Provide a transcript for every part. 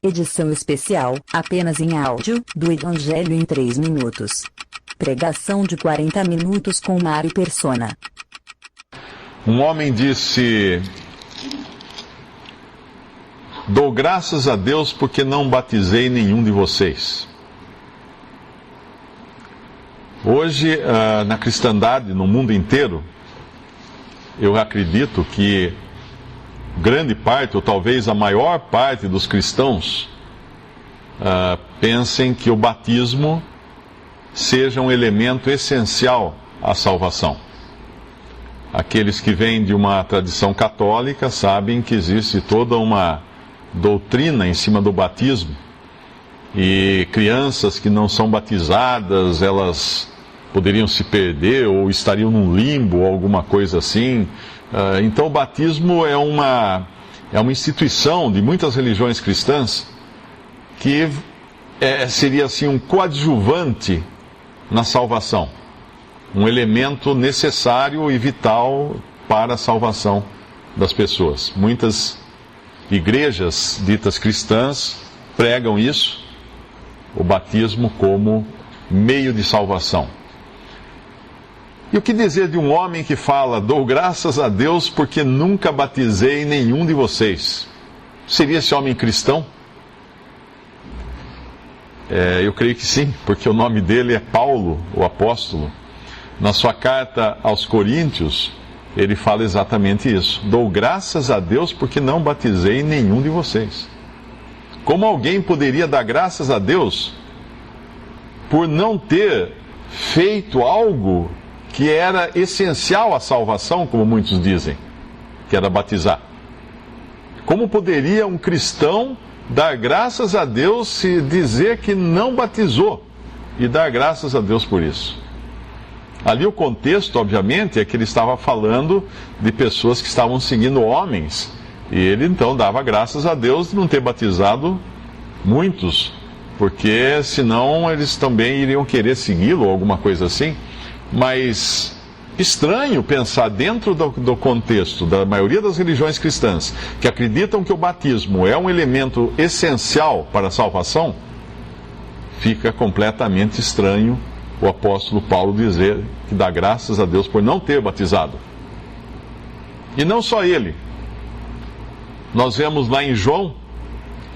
Edição especial, apenas em áudio, do Evangelho em 3 minutos. Pregação de 40 minutos com Mário Persona. Um homem disse: dou graças a Deus porque não batizei nenhum de vocês. Hoje, na cristandade, no mundo inteiro, eu acredito que grande parte, ou talvez a maior parte dos cristãos, pensem que o batismo seja um elemento essencial à salvação. Aqueles que vêm de uma tradição católica sabem que existe toda uma doutrina em cima do batismo, e crianças que não são batizadas, elas poderiam se perder ou estariam num limbo ou alguma coisa assim. Então o batismo é uma instituição de muitas religiões cristãs que seria assim um coadjuvante na salvação, um elemento necessário e vital para a salvação das pessoas. Muitas igrejas ditas cristãs pregam isso, o batismo como meio de salvação. E o que dizer de um homem que fala: dou graças a Deus porque nunca batizei nenhum de vocês? Seria esse homem cristão? Eu creio que sim, porque o nome dele é Paulo, o apóstolo. Na sua carta aos Coríntios, ele fala exatamente isso: dou graças a Deus porque não batizei nenhum de vocês. Como alguém poderia dar graças a Deus por não ter feito algo que era essencial à salvação, como muitos dizem, que era batizar? Como poderia um cristão dar graças a Deus e dizer que não batizou e dar graças a Deus por isso? Ali o contexto, obviamente, é que ele estava falando de pessoas que estavam seguindo homens, e ele então dava graças a Deus de não ter batizado muitos, porque senão eles também iriam querer segui-lo ou alguma coisa assim. Mas estranho pensar dentro do contexto da maioria das religiões cristãs, que acreditam que o batismo é um elemento essencial para a salvação, fica completamente estranho o apóstolo Paulo dizer que dá graças a Deus por não ter batizado. E não só ele. Nós vemos lá em João,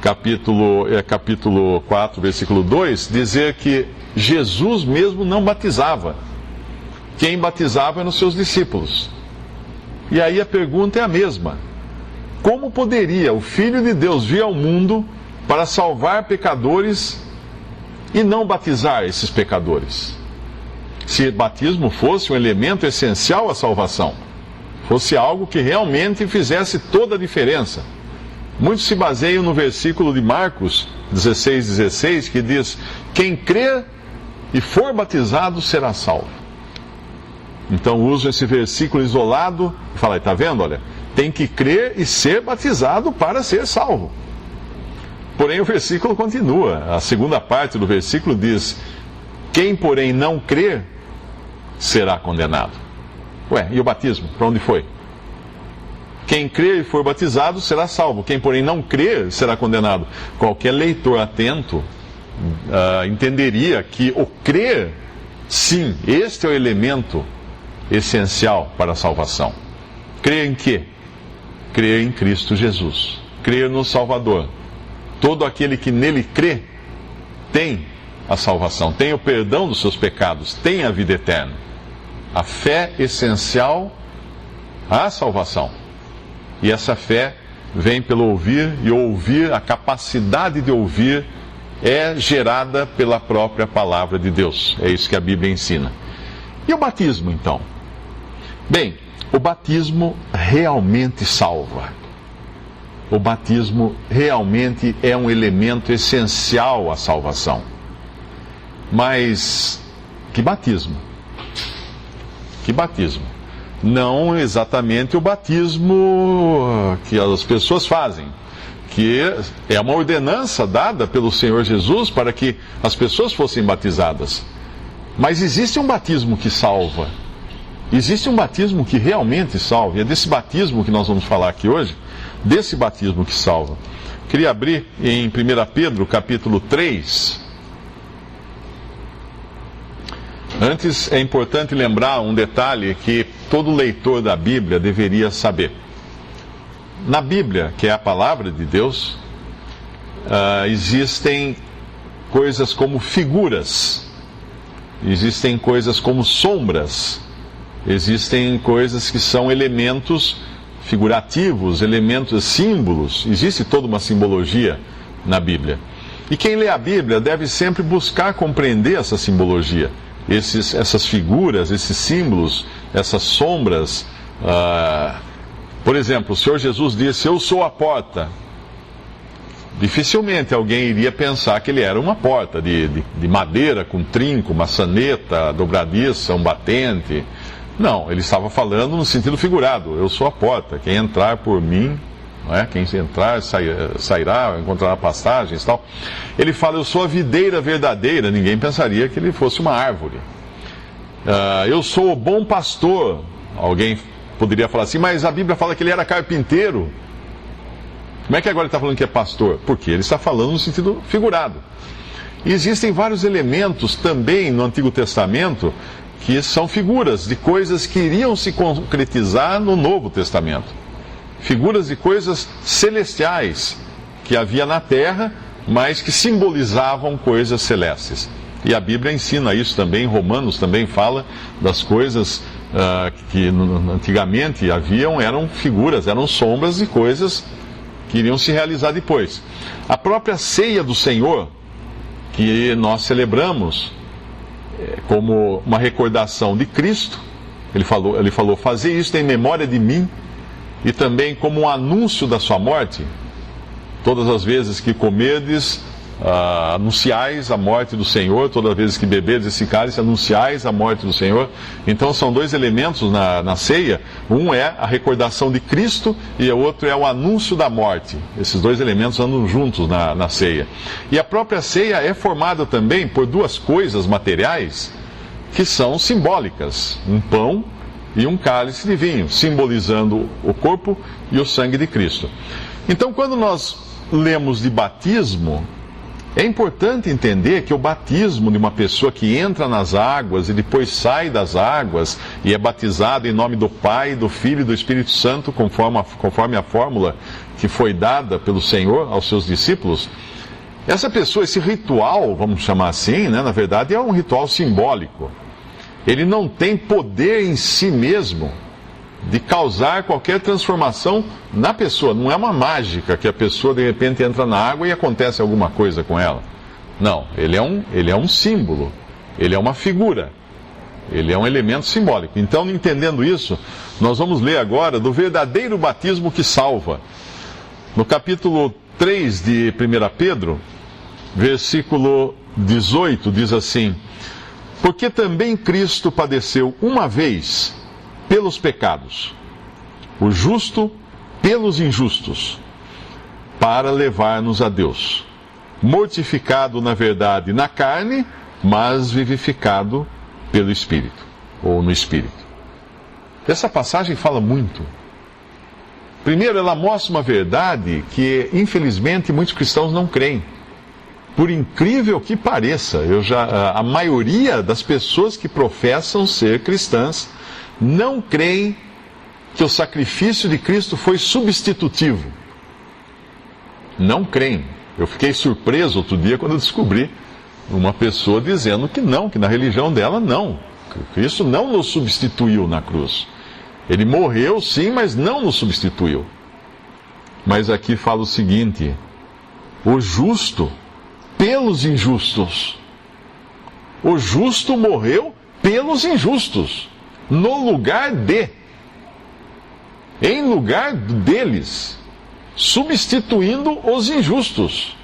capítulo 4, versículo 2, dizer que Jesus mesmo não batizava. Quem batizava eram os seus discípulos. E aí a pergunta é a mesma: como poderia o Filho de Deus vir ao mundo para salvar pecadores e não batizar esses pecadores? Se batismo fosse um elemento essencial à salvação, fosse algo que realmente fizesse toda a diferença. Muitos se baseiam no versículo de Marcos 16:16, que diz: quem crer e for batizado será salvo. Então usam esse versículo isolado e falam: está vendo? Olha, tem que crer e ser batizado para ser salvo. Porém o versículo continua. A segunda parte do versículo diz: quem porém não crer será condenado. Ué, e o batismo? Para onde foi? Quem crer e for batizado será salvo. Quem porém não crer será condenado. Qualquer leitor atento entenderia que o crer, sim, este é o elemento essencial para a salvação. Crer em quê? Crer em Cristo Jesus. Crer no Salvador. Todo aquele que nele crê tem a salvação, tem o perdão dos seus pecados, tem a vida eterna. A fé essencial à salvação. E essa fé vem pelo ouvir, e ouvir, a capacidade de ouvir, é gerada pela própria palavra de Deus. É isso que a Bíblia ensina. E o batismo, então? Bem, o batismo realmente salva. O batismo realmente é um elemento essencial à salvação. Mas que batismo? Que batismo? Não exatamente o batismo que as pessoas fazem, que é uma ordenança dada pelo Senhor Jesus para que as pessoas fossem batizadas. Mas existe um batismo que salva. Existe um batismo que realmente salva. E é desse batismo que nós vamos falar aqui hoje, desse batismo que salva. Queria abrir em 1 Pedro, capítulo 3. Antes, é importante lembrar um detalhe que todo leitor da Bíblia deveria saber. Na Bíblia, que é a palavra de Deus, existem coisas como figuras, existem coisas como sombras, existem coisas que são elementos figurativos, elementos, símbolos. Existe toda uma simbologia na Bíblia. E quem lê a Bíblia deve sempre buscar compreender essa simbologia, essas figuras, esses símbolos, essas sombras. Por exemplo, o Senhor Jesus disse: eu sou a porta. Dificilmente alguém iria pensar que ele era uma porta de madeira, com trinco, maçaneta, dobradiça, um batente. Não, ele estava falando no sentido figurado. Eu sou a porta, quem entrar por mim, não é? Quem entrar sairá, encontrará passagens e tal. Ele fala: eu sou a videira verdadeira. Ninguém pensaria que ele fosse uma árvore. Eu sou o bom pastor. Alguém poderia falar assim: mas a Bíblia fala que ele era carpinteiro. Como é que agora ele está falando que é pastor? Porque ele está falando no sentido figurado. E existem vários elementos também no Antigo Testamento que são figuras de coisas que iriam se concretizar no Novo Testamento. Figuras de coisas celestiais que havia na terra, mas que simbolizavam coisas celestes. E a Bíblia ensina isso também. Romanos também fala das coisas que antigamente eram figuras, eram sombras de coisas que iriam se realizar depois. A própria ceia do Senhor, que nós celebramos como uma recordação de Cristo, ele falou: fazer isso em memória de mim, e também como um anúncio da sua morte. Todas as vezes que comerdes, anunciais a morte do Senhor. Todas as vezes que beberdes esse cálice, anunciais a morte do Senhor. Então são dois elementos na ceia. Um é a recordação de Cristo e o outro é o anúncio da morte. Esses dois elementos andam juntos na ceia. E a própria ceia é formada também por duas coisas materiais que são simbólicas: um pão e um cálice de vinho, simbolizando o corpo e o sangue de Cristo. Então, quando nós lemos de batismo, é importante entender que o batismo de uma pessoa que entra nas águas e depois sai das águas e é batizado em nome do Pai, do Filho e do Espírito Santo, conforme a fórmula que foi dada pelo Senhor aos seus discípulos, essa pessoa, esse ritual, vamos chamar assim, né, na verdade é um ritual simbólico. Ele não tem poder em si mesmo de causar qualquer transformação na pessoa. Não é uma mágica que a pessoa de repente entra na água e acontece alguma coisa com ela. Não, ele é um símbolo, ele é uma figura, ele é um elemento simbólico. Então, entendendo isso, nós vamos ler agora do verdadeiro batismo que salva. No capítulo 3 de 1 Pedro, versículo 18, diz assim: porque também Cristo padeceu uma vez pelos pecados, o justo pelos injustos, para levar-nos a Deus, mortificado na verdade na carne, mas vivificado pelo Espírito, ou no Espírito. Essa passagem fala muito. Primeiro, ela mostra uma verdade que, infelizmente, muitos cristãos não creem. Por incrível que pareça, a maioria das pessoas que professam ser cristãs não creem que o sacrifício de Cristo foi substitutivo. Não creem. Eu fiquei surpreso outro dia quando eu descobri uma pessoa dizendo que não, que na religião dela não. Cristo não nos substituiu na cruz. Ele morreu sim, mas não nos substituiu. Mas aqui fala o seguinte: o justo pelos injustos. O justo morreu pelos injustos. No lugar em lugar deles, substituindo os injustos.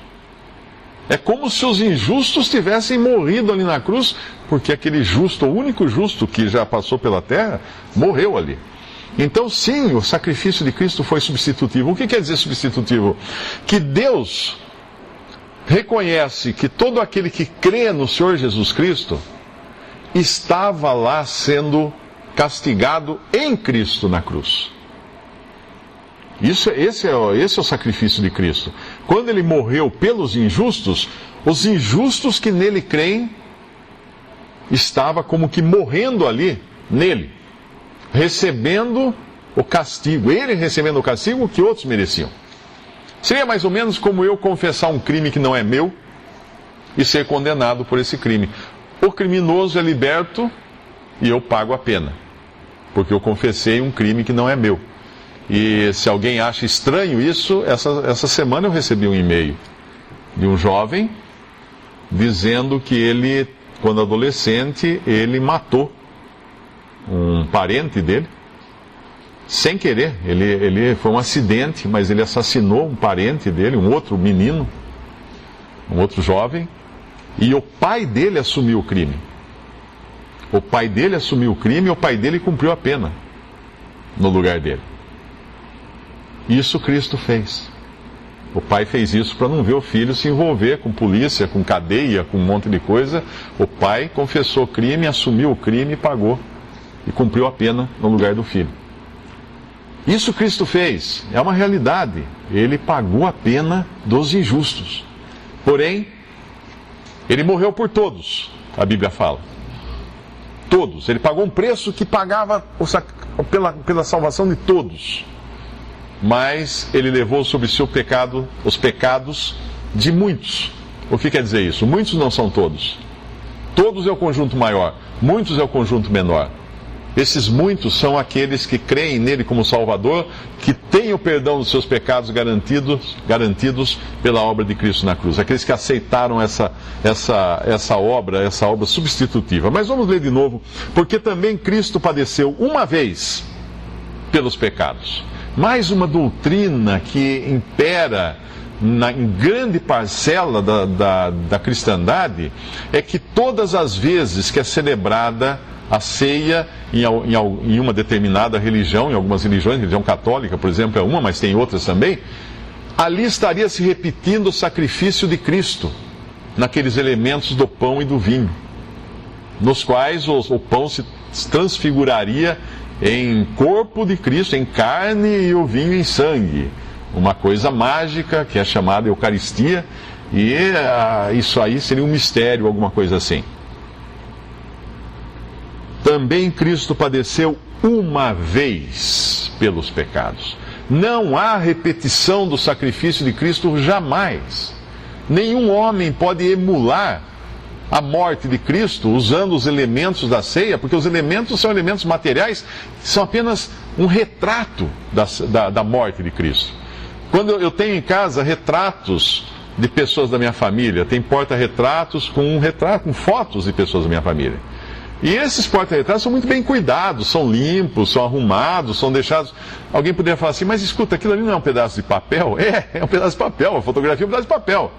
É como se os injustos tivessem morrido ali na cruz, porque aquele justo, o único justo que já passou pela terra, morreu ali. Então, sim, o sacrifício de Cristo foi substitutivo. O que quer dizer substitutivo? Que Deus reconhece que todo aquele que crê no Senhor Jesus Cristo estava lá sendo castigado em Cristo na cruz. Esse é o sacrifício de Cristo. Quando ele morreu pelos injustos, os injustos que nele creem estavam como que morrendo ali, nele, recebendo o castigo. Ele recebendo o castigo que outros mereciam. Seria mais ou menos como eu confessar um crime que não é meu e ser condenado por esse crime. O criminoso é liberto e eu pago a pena, porque eu confessei um crime que não é meu. E se alguém acha estranho isso, essa semana eu recebi um e-mail de um jovem dizendo que ele, quando adolescente, ele matou um parente dele, sem querer. Ele foi um acidente, mas ele assassinou um parente dele, um outro menino, um outro jovem, e o pai dele assumiu o crime. O pai dele assumiu o crime e o pai dele cumpriu a pena no lugar dele. Isso Cristo fez. O pai fez isso para não ver o filho se envolver com polícia, com cadeia, com um monte de coisa. O pai confessou o crime, assumiu o crime, pagou e cumpriu a pena no lugar do filho. Isso Cristo fez, é uma realidade. Ele pagou a pena dos injustos. Porém, ele morreu por todos, a Bíblia fala. Todos. Ele pagou um preço que pagava pela salvação de todos. Mas ele levou sobre si os pecados de muitos. O que quer dizer isso? Muitos não são todos. Todos é o conjunto maior, muitos é o conjunto menor. Esses muitos são aqueles que creem nele como Salvador, que têm o perdão dos seus pecados garantidos pela obra de Cristo na cruz. Aqueles que aceitaram essa obra substitutiva. Mas vamos ler de novo, porque também Cristo padeceu uma vez pelos pecados. Mais uma doutrina que impera em grande parcela da cristandade é que todas as vezes que é celebrada a ceia em uma determinada religião, em algumas religiões, religião católica, por exemplo, é uma, mas tem outras também, ali estaria se repetindo o sacrifício de Cristo, naqueles elementos do pão e do vinho, nos quais o pão se transfiguraria em corpo de Cristo, em carne, e o vinho em sangue. Uma coisa mágica que é chamada Eucaristia, e isso aí seria um mistério, alguma coisa assim. Também Cristo padeceu uma vez pelos pecados. Não há repetição do sacrifício de Cristo jamais. Nenhum homem pode emular a morte de Cristo usando os elementos da ceia, porque os elementos são elementos materiais, são apenas um retrato da morte de Cristo. Quando eu tenho em casa retratos de pessoas da minha família, tem porta-retratos com fotos de pessoas da minha família. E esses porta-retratos são muito bem cuidados, são limpos, são arrumados, são deixados... Alguém poderia falar assim, mas escuta, aquilo ali não é um pedaço de papel? É um pedaço de papel, a fotografia é um pedaço de papel.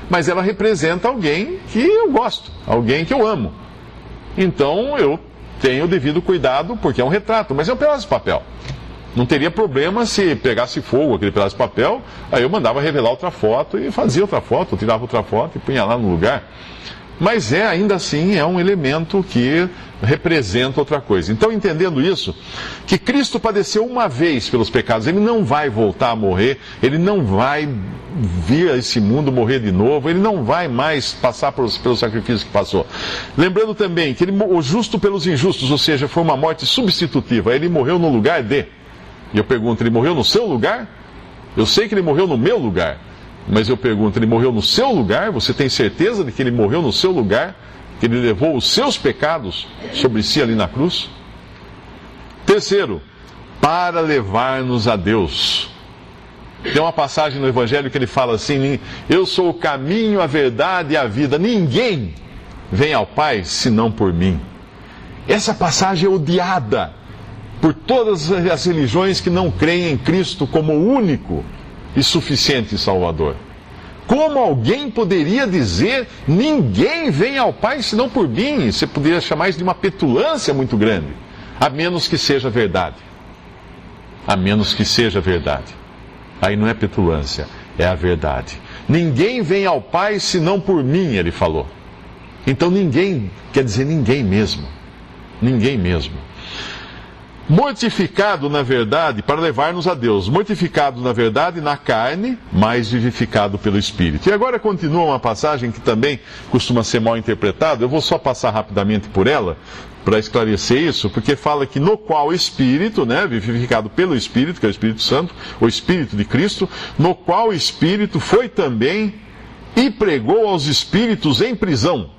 Mas ela representa alguém que eu gosto, alguém que eu amo. Então eu tenho o devido cuidado, porque é um retrato, mas é um pedaço de papel. Não teria problema se pegasse fogo aquele pedaço de papel, aí eu mandava revelar outra foto e fazia outra foto, tirava outra foto e punha lá no lugar. Mas ainda assim é um elemento que representa outra coisa. Então, entendendo isso, que Cristo padeceu uma vez pelos pecados, ele não vai voltar a morrer, ele não vai vir a esse mundo morrer de novo, ele não vai mais passar pelo sacrifício que passou. Lembrando também que o justo pelos injustos, ou seja, foi uma morte substitutiva, ele morreu no lugar de. E eu pergunto, ele morreu no seu lugar? Eu sei que ele morreu no meu lugar. Mas eu pergunto, ele morreu no seu lugar? Você tem certeza de que ele morreu no seu lugar? Que ele levou os seus pecados sobre si ali na cruz? Terceiro, para levar-nos a Deus. Tem uma passagem no Evangelho que ele fala assim, eu sou o caminho, a verdade e a vida. Ninguém vem ao Pai senão por mim. Essa passagem é odiada por todas as religiões que não creem em Cristo como o único e suficiente Salvador. Como alguém poderia dizer, ninguém vem ao Pai senão por mim? Você poderia chamar isso de uma petulância muito grande. A menos que seja verdade. A menos que seja verdade. Aí não é petulância, é a verdade. Ninguém vem ao Pai senão por mim, ele falou. Então ninguém, quer dizer ninguém mesmo. Ninguém mesmo. Mortificado, na verdade, para levar-nos a Deus. Mortificado, na verdade, na carne, mas vivificado pelo Espírito. E agora continua uma passagem que também costuma ser mal interpretada. Eu vou só passar rapidamente por ela, para esclarecer isso, porque fala que no qual o Espírito, vivificado pelo Espírito, que é o Espírito Santo, o Espírito de Cristo, no qual o Espírito foi também e pregou aos espíritos em prisão,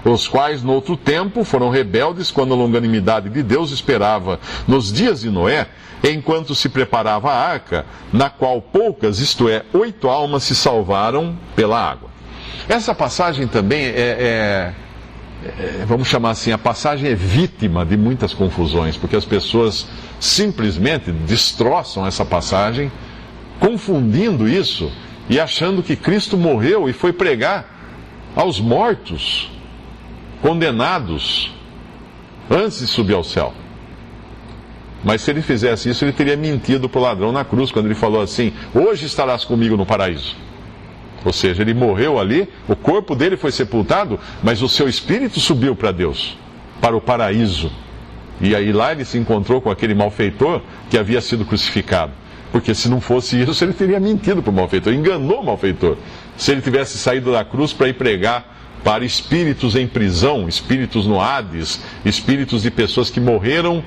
os quais no outro tempo foram rebeldes quando a longanimidade de Deus esperava nos dias de Noé, enquanto se preparava a arca, na qual poucas, isto é, 8 almas se salvaram pela água. Essa passagem também vamos chamar assim, a passagem é vítima de muitas confusões, porque as pessoas simplesmente destroçam essa passagem, confundindo isso e achando que Cristo morreu e foi pregar aos mortos, condenados, antes de subir ao céu. Mas se ele fizesse isso, ele teria mentido para o ladrão na cruz, quando ele falou assim: hoje estarás comigo no paraíso. Ou seja, ele morreu ali, o corpo dele foi sepultado, mas o seu espírito subiu para Deus, para o paraíso. E aí lá ele se encontrou com aquele malfeitor que havia sido crucificado. Porque se não fosse isso, ele teria mentido para o malfeitor, enganou o malfeitor. Se ele tivesse saído da cruz para ir pregar para espíritos em prisão, espíritos no Hades, espíritos de pessoas que morreram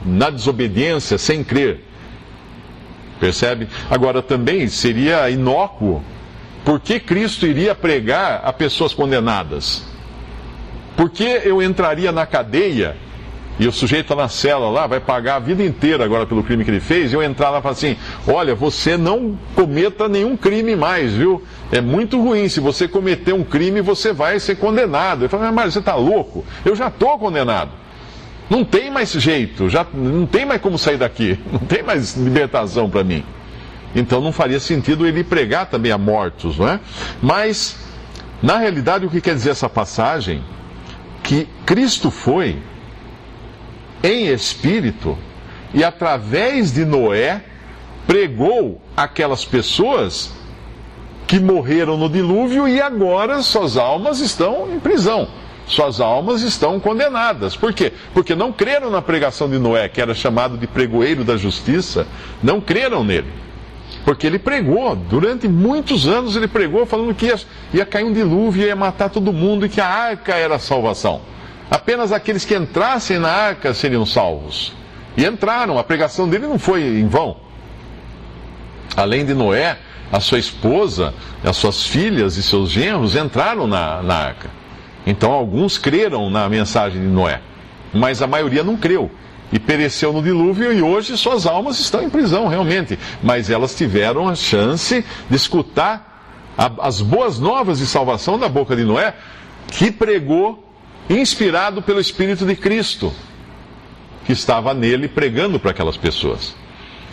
na desobediência, sem crer. Percebe? Agora também seria inócuo. Por que Cristo iria pregar a pessoas condenadas? Por que eu entraria na cadeia e o sujeito está na cela lá, vai pagar a vida inteira agora pelo crime que ele fez, e eu entrar lá e falar assim: olha, você não cometa nenhum crime mais, viu? É muito ruim, se você cometer um crime você vai ser condenado. Eu falo: mas você está louco? Eu já estou condenado. Não tem mais jeito, já não tem mais como sair daqui, não tem mais libertação para mim. Então não faria sentido ele pregar também a mortos, não é? Mas, na realidade, o que quer dizer essa passagem? Que Cristo foi em espírito e através de Noé pregou aquelas pessoas que morreram no dilúvio e agora suas almas estão em prisão. Suas almas estão condenadas. Por quê? Porque não creram na pregação de Noé, que era chamado de pregoeiro da justiça, não creram nele. Porque ele pregou, durante muitos anos ele pregou falando que ia cair um dilúvio, ia matar todo mundo e que a arca era a salvação. Apenas aqueles que entrassem na arca seriam salvos. E entraram, a pregação dele não foi em vão. Além de Noé, a sua esposa, as suas filhas e seus genros entraram na arca. Então alguns creram na mensagem de Noé, mas a maioria não creu. E pereceu no dilúvio e hoje suas almas estão em prisão, realmente. Mas elas tiveram a chance de escutar as boas novas de salvação da boca de Noé, que pregou, inspirado pelo Espírito de Cristo, que estava nele pregando para aquelas pessoas.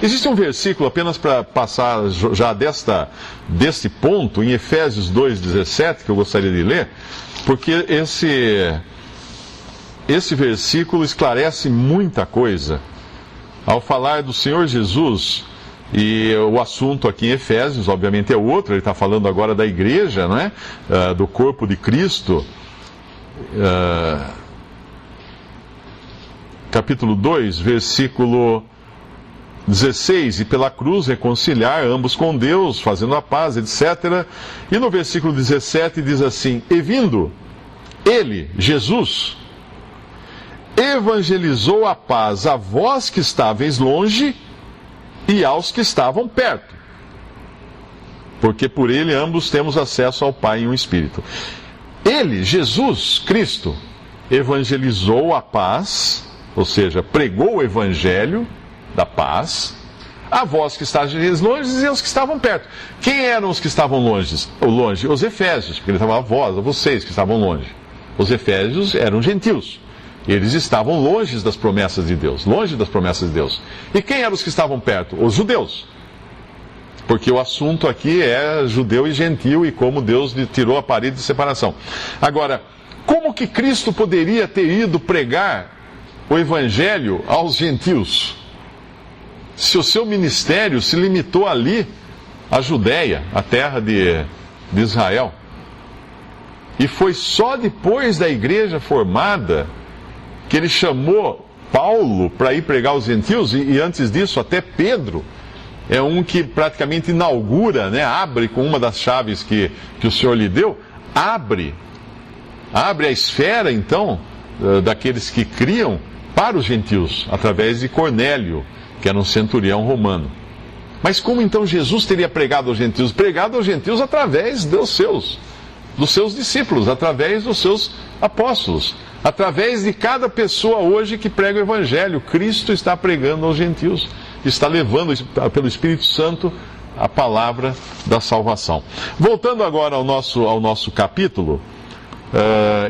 Existe um versículo, apenas para passar já deste ponto, em Efésios 2,17, que eu gostaria de ler, porque esse versículo esclarece muita coisa. Ao falar do Senhor Jesus, e o assunto aqui em Efésios, obviamente, é outro, ele está falando agora da igreja, não é? Do corpo de Cristo. Capítulo 2, versículo 16: e pela cruz reconciliar ambos com Deus, fazendo a paz, etc. E no versículo 17 diz assim: e vindo ele, Jesus, evangelizou a paz a vós que estáveis longe e aos que estavam perto, porque por ele ambos temos acesso ao Pai em um Espírito. Ele, Jesus Cristo, evangelizou a paz, ou seja, pregou o evangelho da paz a vós que estáveis longe e aos que estavam perto. Quem eram os que estavam longe? Os efésios, porque ele estava a vós, a vocês que estavam longe. Os efésios eram gentios. Eles estavam longe das promessas de Deus, longe das promessas de Deus. E quem eram os que estavam perto? Os judeus. Porque o assunto aqui é judeu e gentil e como Deus tirou a parede de separação. Agora, como que Cristo poderia ter ido pregar o evangelho aos gentios, se o seu ministério se limitou ali à Judéia, a terra de Israel? E foi só depois da igreja formada que ele chamou Paulo para ir pregar aos gentios, e antes disso até Pedro é um que praticamente inaugura, né, abre com uma das chaves que o Senhor lhe deu, abre a esfera então daqueles que criam para os gentios, através de Cornélio, que era um centurião romano. Mas como então Jesus teria pregado aos gentios? Pregado aos gentios através dos seus discípulos, através dos seus apóstolos, através de cada pessoa hoje que prega o Evangelho. Cristo está pregando aos gentios, está levando pelo Espírito Santo a palavra da salvação. Voltando agora ao nosso capítulo,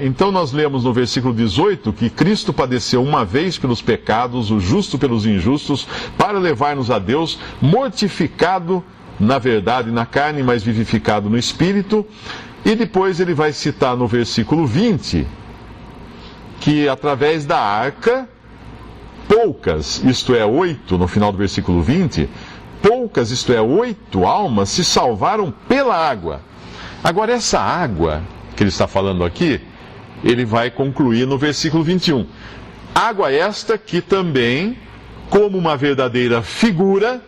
então nós lemos no versículo 18 que Cristo padeceu uma vez pelos pecados, o justo pelos injustos, para levar-nos a Deus, mortificado na verdade na carne, mas vivificado no Espírito. E depois ele vai citar no versículo 20 que através da arca, poucas, isto é, 8, no final do versículo 20, poucas, isto é, 8 almas se salvaram pela água. Agora, essa água que ele está falando aqui, ele vai concluir no versículo 21. Água esta que também, como uma verdadeira figura,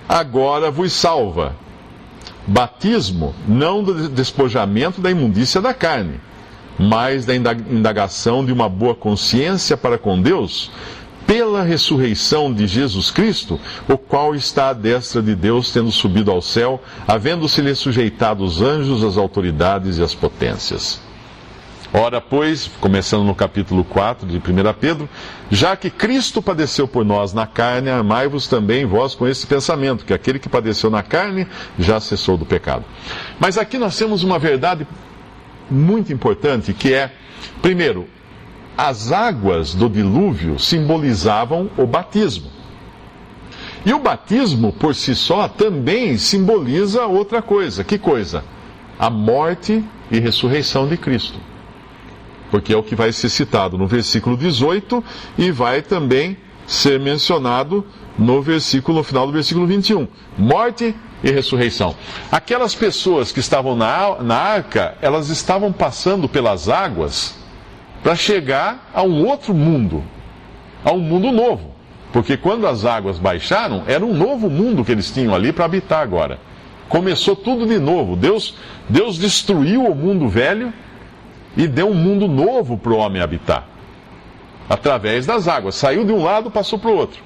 agora vos salva. Batismo, não do despojamento da imundícia da carne, mas da indagação de uma boa consciência para com Deus, pela ressurreição de Jesus Cristo, o qual está à destra de Deus, tendo subido ao céu, havendo-se-lhe sujeitado os anjos, as autoridades e as potências. Ora, pois, começando no capítulo 4 de 1 Pedro, já que Cristo padeceu por nós na carne, armai-vos também vós com esse pensamento, que aquele que padeceu na carne já cessou do pecado. Mas aqui nós temos uma verdade muito importante, que é, primeiro, as águas do dilúvio simbolizavam o batismo. E o batismo, por si só, também simboliza outra coisa. Que coisa? A morte e ressurreição de Cristo. Porque é o que vai ser citado no versículo 18 e vai também ser mencionado no final do versículo 21. Morte e ressurreição. Aquelas pessoas que estavam na arca, elas estavam passando pelas águas para chegar a um outro mundo, a um mundo novo. Porque quando as águas baixaram, era um novo mundo que eles tinham ali para habitar agora. Começou tudo de novo. Deus destruiu o mundo velho e deu um mundo novo para o homem habitar. Através das águas. Saiu de um lado, passou para o outro.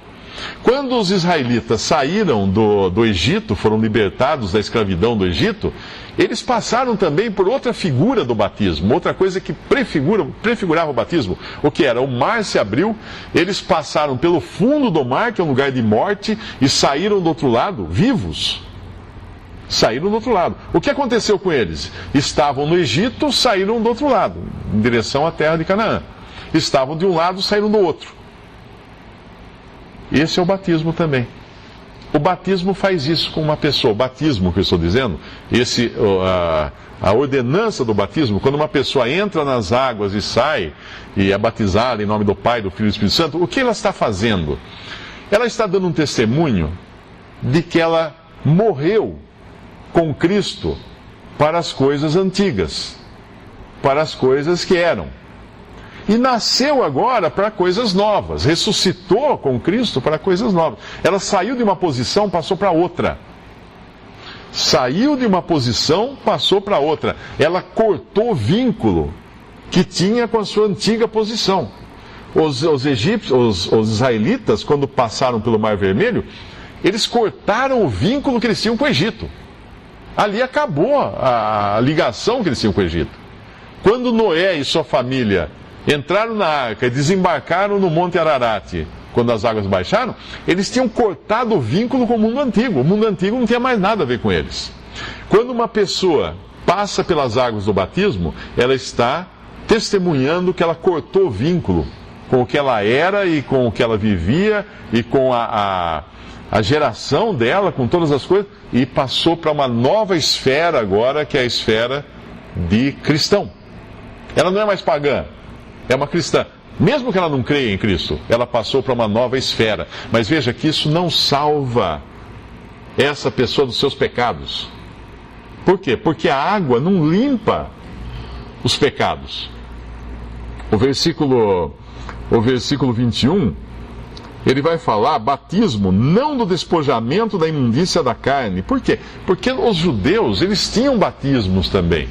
Quando os israelitas saíram do Egito, foram libertados da escravidão do Egito, eles passaram também por outra figura do batismo, outra coisa que prefigurava o batismo. O que era? O mar se abriu, eles passaram pelo fundo do mar, que é um lugar de morte, e saíram do outro lado vivos. Saíram do outro lado. O que aconteceu com eles? Estavam no Egito, saíram do outro lado, em direção à terra de Canaã. Estavam de um lado, saíram do outro. Esse é o batismo também. O batismo faz isso com uma pessoa. O batismo que eu estou dizendo, a ordenança do batismo, quando uma pessoa entra nas águas e sai, e é batizada em nome do Pai, do Filho e do Espírito Santo, o que ela está fazendo? Ela está dando um testemunho de que ela morreu com Cristo para as coisas antigas, para as coisas que eram. E nasceu agora para coisas novas, ressuscitou com Cristo para coisas novas. Ela saiu de uma posição, passou para outra. Saiu de uma posição, passou para outra. Ela cortou o vínculo que tinha com a sua antiga posição. Os israelitas, quando passaram pelo Mar Vermelho, eles cortaram o vínculo que eles tinham com o Egito. Ali acabou a ligação que eles tinham com o Egito. Quando Noé e sua família entraram na arca e desembarcaram no Monte Ararate, quando as águas baixaram, eles tinham cortado o vínculo com o mundo antigo. O mundo antigo não tinha mais nada a ver com eles. Quando uma pessoa passa pelas águas do batismo, ela está testemunhando que ela cortou o vínculo com o que ela era e com o que ela vivia e com a geração dela, com todas as coisas, e passou para uma nova esfera agora, que é a esfera de cristão. Ela não é mais pagã, é uma cristã. Mesmo que ela não creia em Cristo, ela passou para uma nova esfera. Mas veja que isso não salva essa pessoa dos seus pecados. Por quê? Porque a água não limpa os pecados. O versículo o versículo 21, ele vai falar batismo não do despojamento da imundícia da carne. Por quê? Porque os judeus, eles tinham batismos também.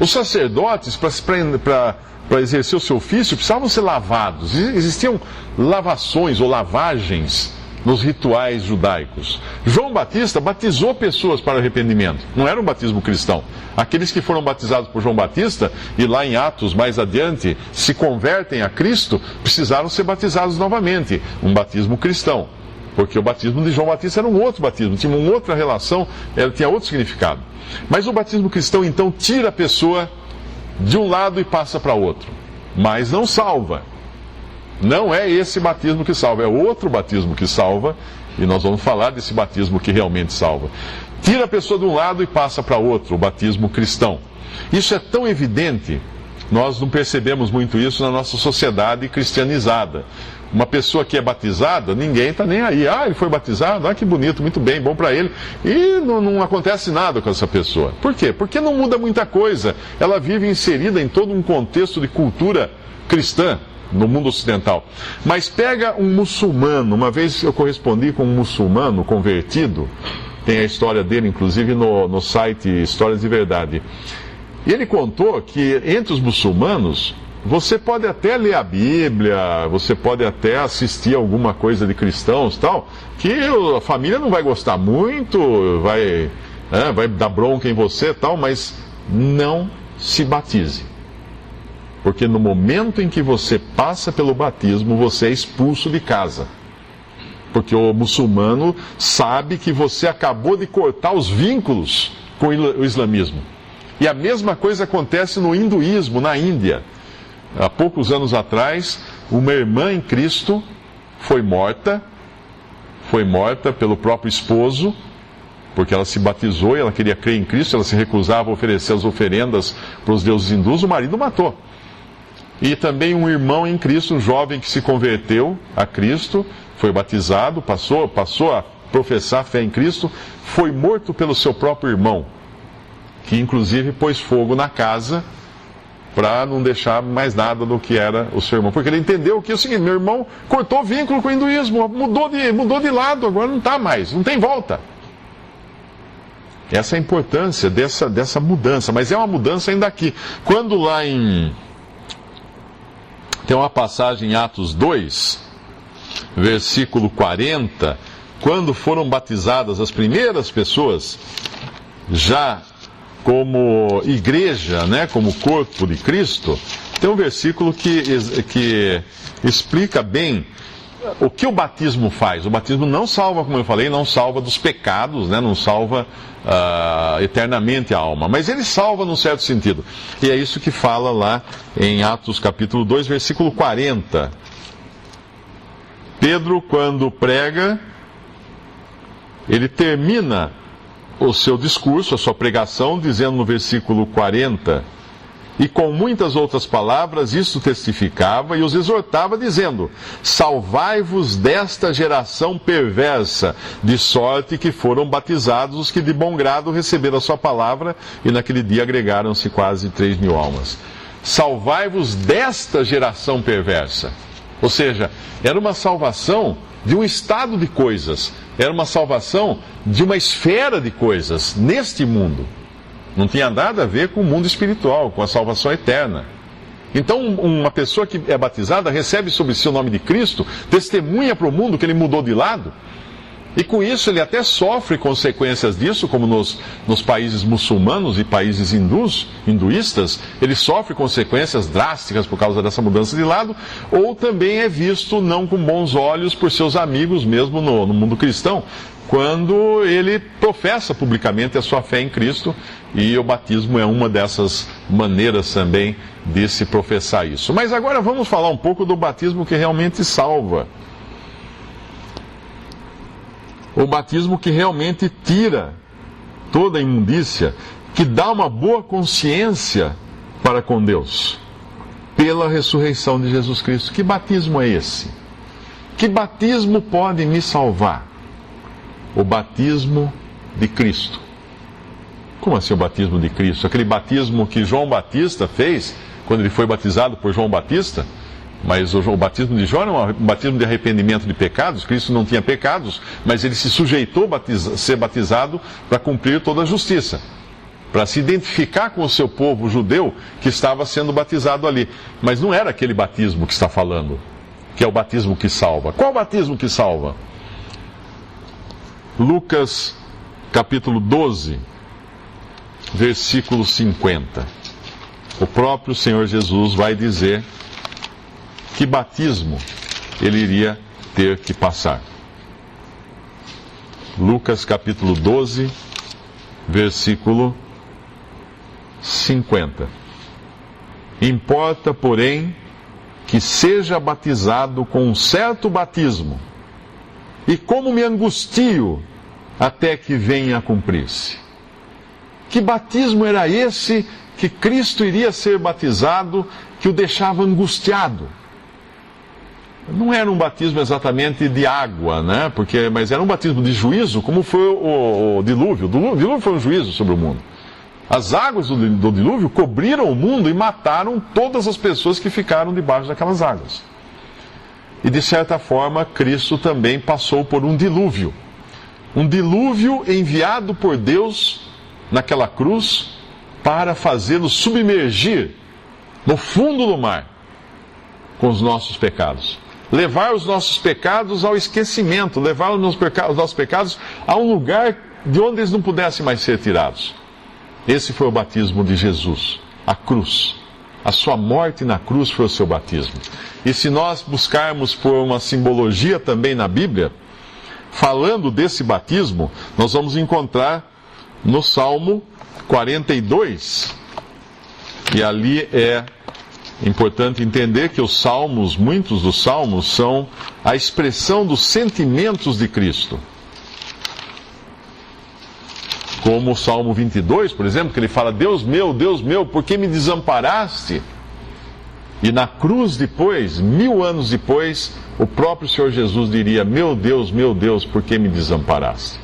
Os sacerdotes, para exercer o seu ofício, precisavam ser lavados. Existiam lavações ou lavagens nos rituais judaicos. João Batista batizou pessoas para o arrependimento. Não era um batismo cristão. Aqueles que foram batizados por João Batista, e lá em Atos, mais adiante, se convertem a Cristo, precisaram ser batizados novamente. Um batismo cristão. Porque o batismo de João Batista era um outro batismo, tinha uma outra relação, tinha outro significado. Mas o batismo cristão, então, tira a pessoa de um lado e passa para outro. Mas não salva. Não é esse batismo que salva, é outro batismo que salva, e nós vamos falar desse batismo que realmente salva. Tira a pessoa de um lado e passa para outro, o batismo cristão. Isso é tão evidente, nós não percebemos muito isso na nossa sociedade cristianizada. Uma pessoa que é batizada, ninguém está nem aí. Ah, ele foi batizado, ah, que bonito, muito bem, bom para ele. E não acontece nada com essa pessoa. Por quê? Porque não muda muita coisa. Ela vive inserida em todo um contexto de cultura cristã no mundo ocidental. Mas pega um muçulmano, uma vez eu correspondi com um muçulmano convertido, tem a história dele inclusive no site Histórias de Verdade. E ele contou que entre os muçulmanos, você pode até ler a Bíblia, você pode até assistir alguma coisa de cristãos e tal, que a família não vai gostar muito, vai dar bronca em você e tal, mas não se batize. Porque no momento em que você passa pelo batismo, você é expulso de casa. Porque o muçulmano sabe que você acabou de cortar os vínculos com o islamismo. E a mesma coisa acontece no hinduísmo, na Índia. Há poucos anos atrás, uma irmã em Cristo foi morta pelo próprio esposo, porque ela se batizou e ela queria crer em Cristo, ela se recusava a oferecer as oferendas para os deuses hindus, o marido matou. E também um irmão em Cristo, um jovem que se converteu a Cristo, foi batizado, passou a professar a fé em Cristo, foi morto pelo seu próprio irmão, que inclusive pôs fogo na casa para não deixar mais nada do que era o seu irmão. Porque ele entendeu que é o seguinte: meu irmão cortou o vínculo com o hinduísmo, mudou de lado, agora não está mais, não tem volta. Essa é a importância dessa mudança, mas é uma mudança ainda aqui. Quando lá tem uma passagem em Atos 2, versículo 40, quando foram batizadas as primeiras pessoas, já como igreja, né, como corpo de Cristo, tem um versículo que explica bem o que o batismo faz. O batismo não salva, como eu falei, não salva dos pecados, né, não salva eternamente a alma, mas ele salva num certo sentido. E é isso que fala lá em Atos capítulo 2, versículo 40. Pedro, quando prega, ele termina o seu discurso, a sua pregação, dizendo no versículo 40: e com muitas outras palavras isto testificava e os exortava, dizendo: salvai-vos desta geração perversa, de sorte que foram batizados os que de bom grado receberam a sua palavra, e naquele dia agregaram-se quase 3.000 almas. Salvai-vos desta geração perversa. Ou seja, era uma salvação de um estado de coisas, era uma salvação de uma esfera de coisas neste mundo. Não tinha nada a ver com o mundo espiritual, com a salvação eterna. Então, uma pessoa que é batizada recebe sobre si o nome de Cristo, testemunha para o mundo que ele mudou de lado, e com isso ele até sofre consequências disso, como nos países muçulmanos e países hinduístas, ele sofre consequências drásticas por causa dessa mudança de lado, ou também é visto não com bons olhos por seus amigos, mesmo no mundo cristão, quando ele professa publicamente a sua fé em Cristo, e o batismo é uma dessas maneiras também de se professar isso. Mas agora vamos falar um pouco do batismo que realmente salva. O batismo que realmente tira toda a imundícia, que dá uma boa consciência para com Deus, pela ressurreição de Jesus Cristo. Que batismo é esse? Que batismo pode me salvar? O batismo de Cristo. Como assim o batismo de Cristo? Aquele batismo que João Batista fez, quando ele foi batizado por João Batista, Mas o batismo de João era um batismo de arrependimento de pecados. Cristo não tinha pecados, mas ele se sujeitou a ser batizado para cumprir toda a justiça, para se identificar com o seu povo judeu que estava sendo batizado ali. Mas não era aquele batismo que está falando, que é o batismo que salva. Qual batismo que salva? Lucas capítulo 12, versículo 50. O próprio Senhor Jesus vai dizer que batismo ele iria ter que passar. Lucas capítulo 12, versículo 50. Importa, porém, que seja batizado com um certo batismo, e como me angustio até que venha a cumprir-se. Que batismo era esse que Cristo iria ser batizado, que o deixava angustiado? Não era um batismo exatamente de água, né? Mas era um batismo de juízo, como foi o dilúvio. O dilúvio foi um juízo sobre o mundo. As águas do dilúvio cobriram o mundo e mataram todas as pessoas que ficaram debaixo daquelas águas. E de certa forma, Cristo também passou por um dilúvio. Um dilúvio enviado por Deus naquela cruz para fazê-lo submergir no fundo do mar com os nossos pecados. Levar os nossos pecados ao esquecimento, levar os nossos pecados a um lugar de onde eles não pudessem mais ser tirados. Esse foi o batismo de Jesus, a cruz. A sua morte na cruz foi o seu batismo. E se nós buscarmos por uma simbologia também na Bíblia, falando desse batismo, nós vamos encontrar no Salmo 42. E ali é importante entender que os salmos, muitos dos salmos, são a expressão dos sentimentos de Cristo. Como o Salmo 22, por exemplo, que ele fala: Deus meu, por que me desamparaste? E na cruz depois, 1000 anos depois, o próprio Senhor Jesus diria: meu Deus, por que me desamparaste?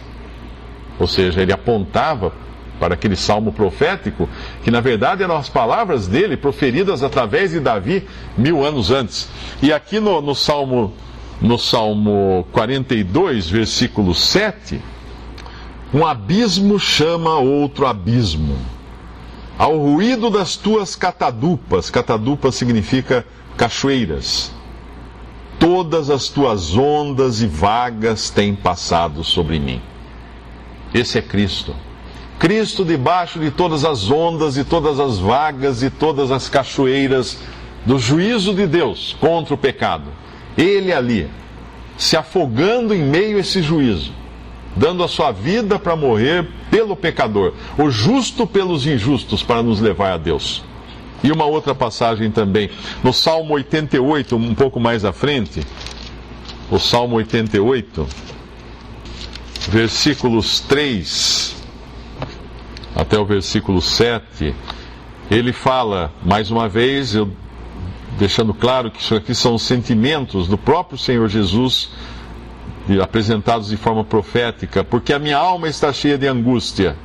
Ou seja, ele apontava para aquele salmo profético, que na verdade eram as palavras dele, proferidas através de Davi 1000 anos antes. E aqui no Salmo 42, versículo 7, um abismo chama outro abismo. Ao ruído das tuas catadupas, catadupa significa cachoeiras, todas as tuas ondas e vagas têm passado sobre mim. Esse é Cristo. Cristo debaixo de todas as ondas e todas as vagas e todas as cachoeiras do juízo de Deus contra o pecado. Ele ali, se afogando em meio a esse juízo, dando a sua vida para morrer pelo pecador, o justo pelos injustos, para nos levar a Deus. E uma outra passagem também, no Salmo 88, um pouco mais à frente, o Salmo 88, versículos 3 até o versículo 7, ele fala, mais uma vez, deixando claro que isso aqui são os sentimentos do próprio Senhor Jesus, apresentados de forma profética: porque a minha alma está cheia de angústia.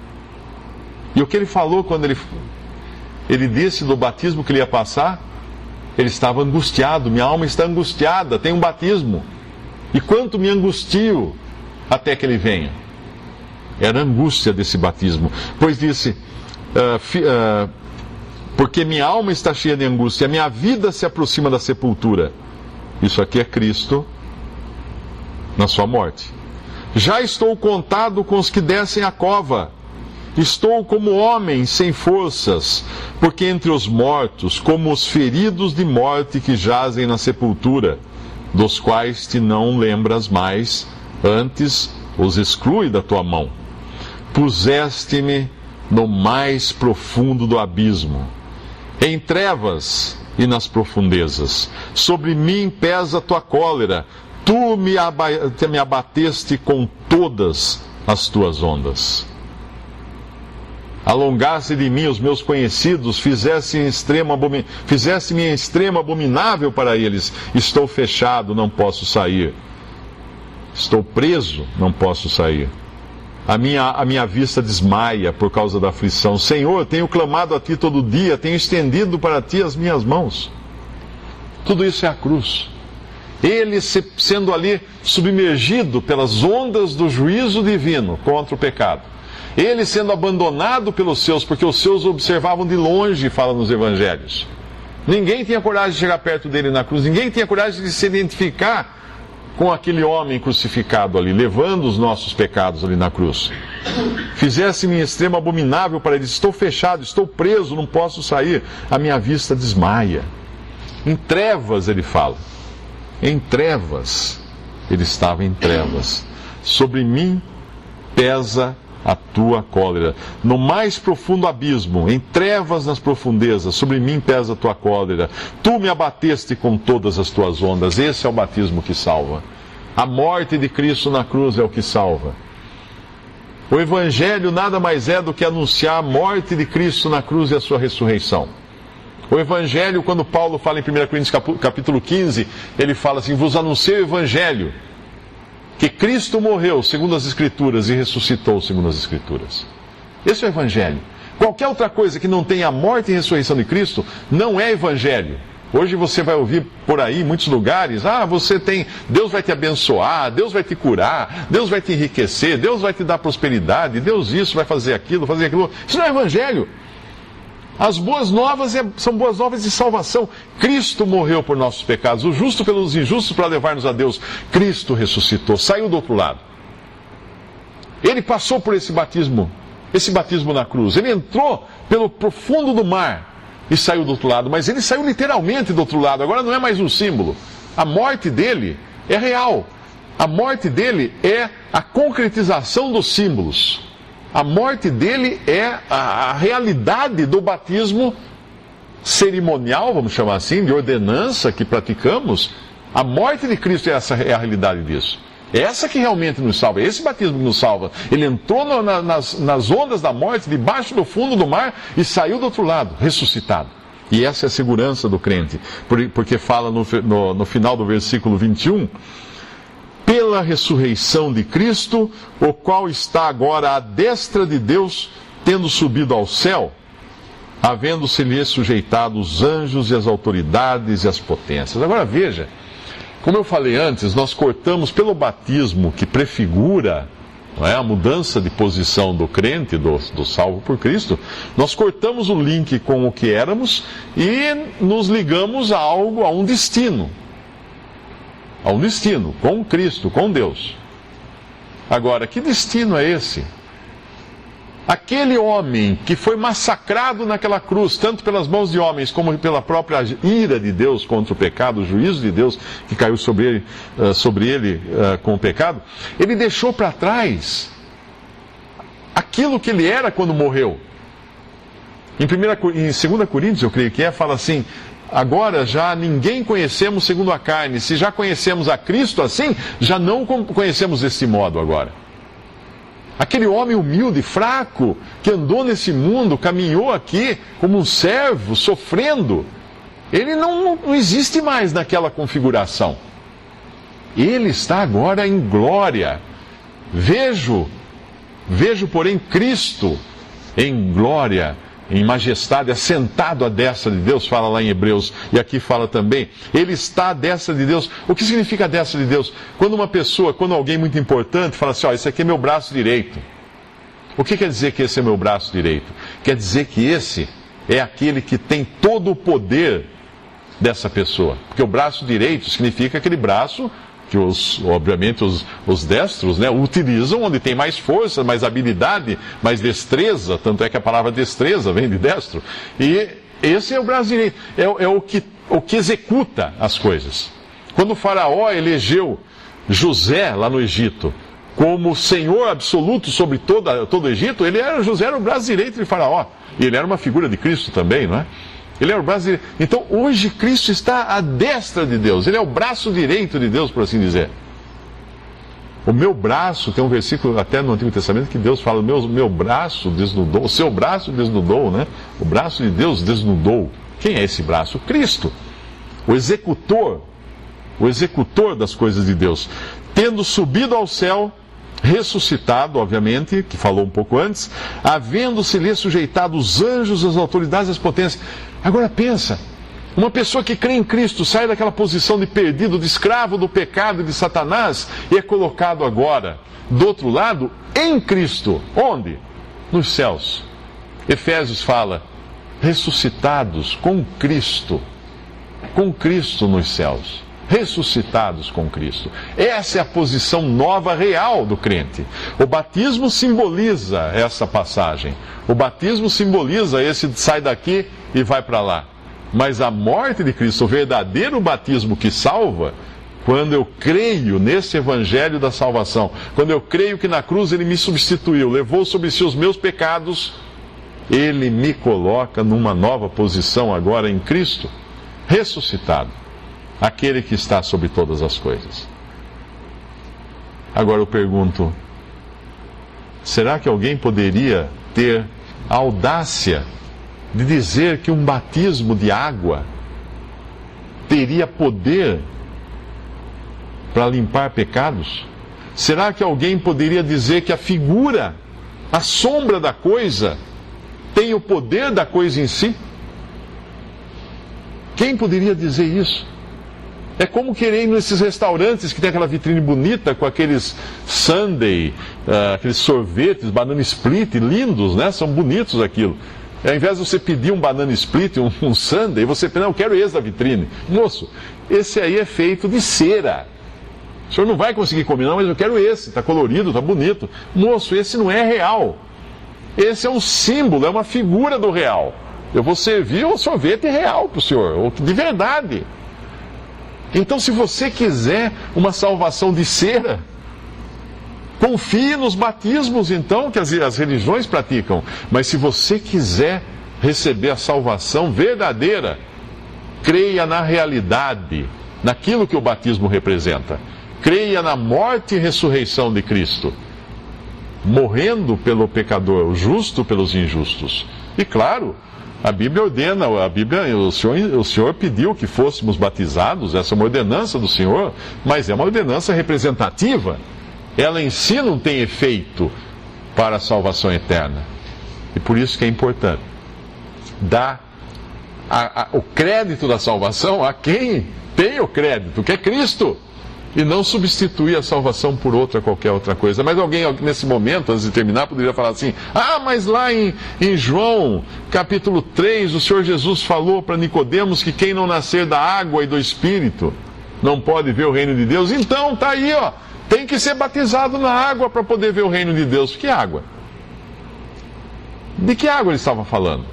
E o que ele falou quando ele disse do batismo que ele ia passar? Ele estava angustiado, minha alma está angustiada, tem um batismo. E quanto me angustio até que ele venha. Era a angústia desse batismo. Pois disse, porque minha alma está cheia de angústia, a minha vida se aproxima da sepultura. Isso aqui é Cristo na sua morte. Já estou contado com os que descem a cova. Estou como homem sem forças, porque entre os mortos, como os feridos de morte que jazem na sepultura, dos quais te não lembras mais, antes os exclui da tua mão. Puseste-me no mais profundo do abismo, em trevas e nas profundezas. Sobre mim pesa a tua cólera, tu me abateste com todas as tuas ondas. Alongaste de mim os meus conhecidos, fizeste-me em extremo abominável para eles. Estou fechado, não posso sair. Estou preso, não posso sair. A minha vista desmaia por causa da aflição. Senhor, tenho clamado a Ti todo dia, tenho estendido para Ti as minhas mãos. Tudo isso é a cruz. Ele sendo ali submergido pelas ondas do juízo divino contra o pecado. Ele sendo abandonado pelos seus, porque os seus observavam de longe, fala nos evangelhos. Ninguém tinha coragem de chegar perto dele na cruz, ninguém tinha coragem de se identificar com aquele homem crucificado ali, levando os nossos pecados ali na cruz. Fizesse-me extremo abominável para ele, estou fechado, estou preso, não posso sair, a minha vista desmaia. Em trevas, ele fala. Em trevas, ele estava em trevas. Sobre mim pesa a tua cólera. No mais profundo abismo, em trevas nas profundezas, sobre mim pesa a tua cólera. Tu me abateste com todas as tuas ondas. Esse é o batismo que salva. A morte de Cristo na cruz é o que salva. O Evangelho nada mais é do que anunciar a morte de Cristo na cruz e a sua ressurreição. O Evangelho, quando Paulo fala em 1 Coríntios capítulo 15, ele fala assim: vos anunciei o Evangelho, que Cristo morreu segundo as Escrituras e ressuscitou segundo as Escrituras. Esse é o Evangelho. Qualquer outra coisa que não tenha a morte e ressurreição de Cristo não é Evangelho. Hoje você vai ouvir por aí, em muitos lugares, Deus vai te abençoar, Deus vai te curar, Deus vai te enriquecer, Deus vai te dar prosperidade, Deus isso, vai fazer aquilo, fazer aquilo. Isso não é Evangelho. As boas novas são boas novas de salvação. Cristo morreu por nossos pecados, o justo pelos injustos para levar-nos a Deus. Cristo ressuscitou, saiu do outro lado. Ele passou por esse batismo na cruz. Ele entrou pelo profundo do mar e saiu do outro lado, mas ele saiu literalmente do outro lado. Agora não é mais um símbolo. A morte dele é real. A morte dele é a concretização dos símbolos. A morte dele é a realidade do batismo cerimonial, vamos chamar assim, de ordenança que praticamos. A morte de Cristo é a realidade disso. É essa que realmente nos salva, é esse batismo que nos salva. Ele entrou nas ondas da morte, debaixo do fundo do mar, e saiu do outro lado, ressuscitado. E essa é a segurança do crente, porque fala no final do versículo 21... pela ressurreição de Cristo, o qual está agora à destra de Deus, tendo subido ao céu, havendo-se-lhe sujeitado os anjos e as autoridades e as potências. Agora veja, como eu falei antes, nós cortamos pelo batismo que prefigura, não é, a mudança de posição do crente, do salvo por Cristo, nós cortamos o link com o que éramos e nos ligamos a algo, a um destino. A um destino, com Cristo, com Deus. Agora, que destino é esse? Aquele homem que foi massacrado naquela cruz, tanto pelas mãos de homens, como pela própria ira de Deus contra o pecado, o juízo de Deus que caiu sobre ele com o pecado, ele deixou para trás aquilo que ele era quando morreu. Em 2 Coríntios, eu creio que fala assim: agora já ninguém conhecemos segundo a carne. Se já conhecemos a Cristo assim, já não conhecemos desse modo agora. Aquele homem humilde, fraco, que andou nesse mundo, caminhou aqui como um servo, sofrendo, ele não existe mais naquela configuração. Ele está agora em glória. Vejo, porém, Cristo em glória, em majestade, assentado à destra de Deus, fala lá em Hebreus, e aqui fala também, ele está à destra de Deus. O que significa a destra de Deus? Quando alguém muito importante fala assim: esse aqui é meu braço direito. O que quer dizer que esse é meu braço direito? Quer dizer que esse é aquele que tem todo o poder dessa pessoa. Porque o braço direito significa aquele braço que obviamente os destros, né, utilizam onde tem mais força, mais habilidade, mais destreza. Tanto é que a palavra destreza vem de destro. E esse é o braço direito, é o que executa as coisas. Quando o faraó elegeu José lá no Egito como senhor absoluto sobre todo o Egito, José era o braço direito de faraó. E ele era uma figura de Cristo também, não é? Ele é o braço direito. Então, hoje, Cristo está à destra de Deus. Ele é o braço direito de Deus, por assim dizer. O meu braço, tem um versículo até no Antigo Testamento que Deus fala: meu braço desnudou, o seu braço desnudou, né? O braço de Deus desnudou. Quem é esse braço? Cristo. O executor das coisas de Deus. Tendo subido ao céu, ressuscitado, obviamente, que falou um pouco antes, havendo-se-lhe sujeitado os anjos, as autoridades e as potências. Agora pensa, Uma pessoa que crê em Cristo sai daquela posição de perdido, de escravo do pecado e de Satanás e é colocado agora, do outro lado, em Cristo. Onde? Nos céus. Efésios fala, ressuscitados com Cristo nos céus. Ressuscitados com Cristo. Essa é a posição nova real do crente. O batismo simboliza essa passagem. O batismo simboliza esse sai daqui e vai para lá. Mas a morte de Cristo, o verdadeiro batismo que salva, quando eu creio nesse evangelho da salvação, quando eu creio que na cruz ele me substituiu, levou sobre si os meus pecados, ele me coloca numa nova posição agora em Cristo, ressuscitado, aquele que está sobre todas as coisas. Agora eu pergunto, será que alguém poderia ter a audácia de dizer que um batismo de água teria poder para limpar pecados? Será que alguém poderia dizer que a figura, a sombra da coisa, tem o poder da coisa em si? Quem poderia dizer isso? É como querer ir nesses restaurantes que tem aquela vitrine bonita com aqueles sundae, aqueles sorvetes, banana split, lindos, né? São bonitos aquilo. Ao invés de você pedir um banana split, um sundae, você pensa, não, eu quero esse da vitrine. Moço, esse aí é feito de cera. O senhor não vai conseguir comer não, mas eu quero esse, está colorido, está bonito. Moço, esse não é real. Esse é um símbolo, é uma figura do real. Eu vou servir um sorvete real para o senhor, de verdade. Então, se você quiser uma salvação de cera, confie nos batismos, então, que as religiões praticam. Mas se você quiser receber a salvação verdadeira, creia na realidade, naquilo que o batismo representa. Creia na morte e ressurreição de Cristo, morrendo pelo pecador, o justo pelos injustos. E claro, a Bíblia ordena, o Senhor pediu que fôssemos batizados, essa é uma ordenança do Senhor, mas é uma ordenança representativa. Ela em si não tem efeito para a salvação eterna. E por isso que é importante dar o crédito da salvação a quem tem o crédito, que é Cristo, e não substituir a salvação por qualquer outra coisa. Mas alguém nesse momento, antes de terminar, poderia falar assim, mas lá em João, capítulo 3, o Senhor Jesus falou para Nicodemos que quem não nascer da água e do Espírito não pode ver o reino de Deus. Então, tá aí, tem que ser batizado na água para poder ver o reino de Deus. Que água? De que água ele estava falando?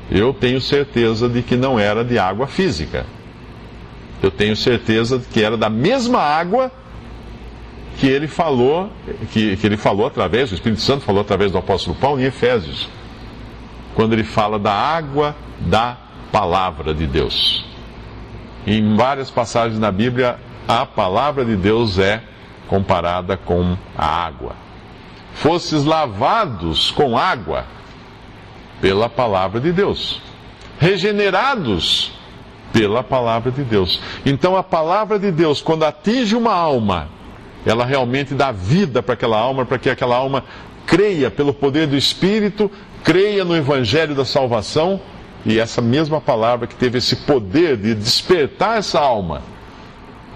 Eu tenho certeza de que não era de água física. Eu tenho certeza de que era da mesma água que ele falou, que ele falou através, o Espírito Santo falou através do apóstolo Paulo em Efésios, quando ele fala da água da palavra de Deus. Em várias passagens na Bíblia, a palavra de Deus é comparada com a água. Fostes lavados com água pela palavra de Deus, regenerados pela palavra de Deus. Então a palavra de Deus, quando atinge uma alma, ela realmente dá vida para aquela alma, para que aquela alma creia pelo poder do Espírito, creia no Evangelho da salvação, e essa mesma palavra que teve esse poder de despertar essa alma,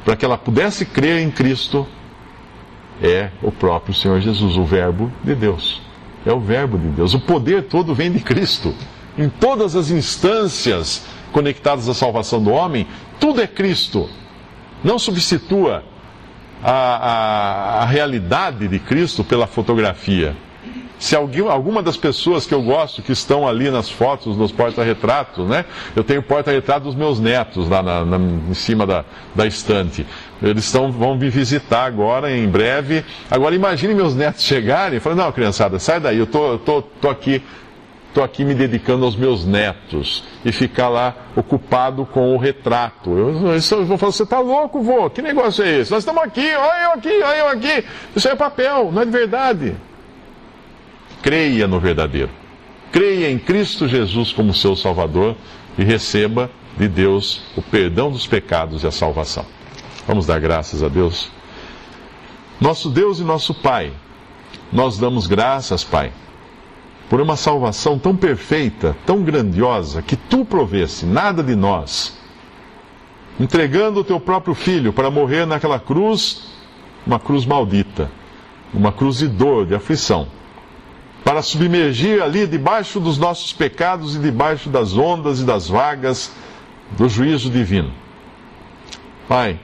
para que ela pudesse crer em Cristo, é o próprio Senhor Jesus, o Verbo de Deus. É o Verbo de Deus. O poder todo vem de Cristo. Em todas as instâncias conectadas à salvação do homem, tudo é Cristo. Não substitua a realidade de Cristo pela fotografia. Se alguma das pessoas que eu gosto, que estão ali nas fotos, nos porta-retratos, né? Eu tenho porta-retrato dos meus netos lá em cima da estante. Eles vão me visitar agora, em breve. Agora imagine meus netos chegarem e falarem, não, criançada, sai daí, eu tô aqui me dedicando aos meus netos, e ficar lá ocupado com o retrato. Eu vou falar, você está louco, vô? Que negócio é esse? Nós estamos aqui, olha eu aqui. Isso é papel, não é de verdade. Creia no verdadeiro. Creia em Cristo Jesus como seu Salvador e receba de Deus o perdão dos pecados e a salvação. Vamos dar graças a Deus. Nosso Deus e nosso Pai, nós damos graças, Pai, por uma salvação tão perfeita, tão grandiosa, que tu proveste, nada de nós, entregando o teu próprio filho para morrer naquela cruz, uma cruz maldita, uma cruz de dor, de aflição, para submergir ali debaixo dos nossos pecados e debaixo das ondas e das vagas do juízo divino. Pai,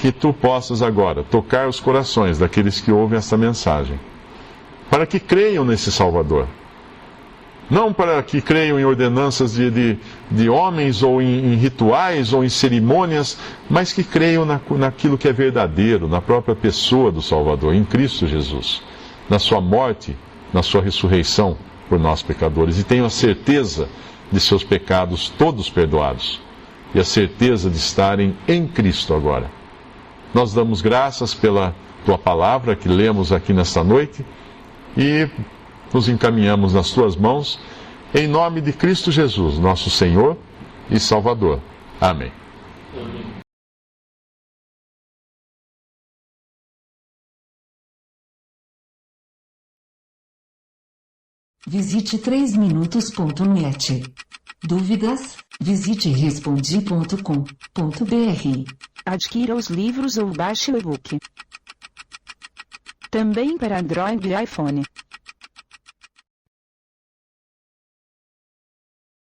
que tu possas agora tocar os corações daqueles que ouvem esta mensagem, para que creiam nesse Salvador. Não para que creiam em ordenanças de homens, ou em rituais, ou em cerimônias, mas que creiam naquilo que é verdadeiro, na própria pessoa do Salvador, em Cristo Jesus, na sua morte, na sua ressurreição por nós pecadores, e tenham a certeza de seus pecados todos perdoados, e a certeza de estarem em Cristo agora. Nós damos graças pela tua palavra que lemos aqui nesta noite, e nos encaminhamos nas tuas mãos, em nome de Cristo Jesus, nosso Senhor e Salvador. Amém. Visite 3minutos.net. Dúvidas? Visite respondi.com.br. Adquira os livros ou baixe o e-book. Também para Android e iPhone.